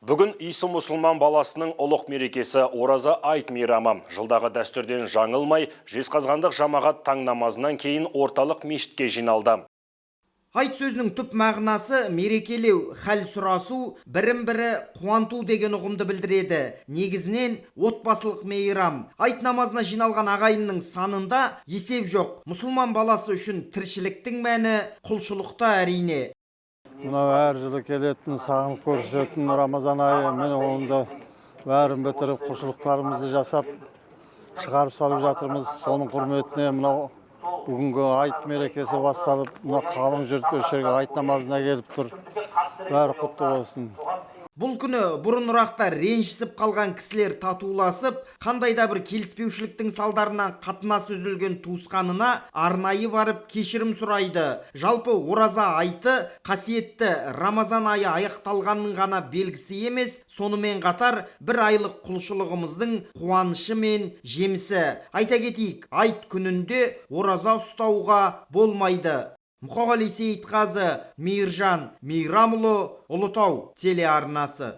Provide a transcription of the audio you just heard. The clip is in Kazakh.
Бүгін Иісі мұсылман баласының ұлық мерекесі ораза айт мейрамы. Жылдағы дәстүрден жаңылмай, жезқазғандық жамағат таң намазынан кейін орталық мешітке жиналды. Айт сөзінің түп мағынасы мерекелеу, хәл сұрасу, бірін-бірі қуанту деген ұғымды білдіреді. Негізінен отбасылық мейрам. Айт намазына жиналған ағайынның санында есеп жоқ. Мұсылман баласы үшін тіршіліктің мәні құлшылықта әрине. Мынау әр жылы келетін, сағынып көрісетін Рамазан айы, міне онда бәрін бітіріп, құлшылықтарымызды жасап, шығарып салып жатырмыз. Соның құрметіне мынау бүгінгі айт мерекесі басталып, мына қалың жұрт өшерге айт намазына келіп тұр. Бәрі құтты болсын. Бұл күні бұрынырақта ренжісіп қалған кісілер татуласып, қандай да бір келіспеушіліктің салдарынан қатынасы үзілген туысқанына арнайы барып кешірім сұрайды. Жалпы ораза айты қасиетті Рамазан айы аяқталғанның ғана белгісі емес, сонымен қатар бір айлық құлшылығымыздың қуанышы мен жемісі. Айта кетейік, айт күнінде ораза ұстауға болмайды. Мұқағали Сейітқазы, Мейіржан Мейрамұлы, Ұлытау телеарнасы.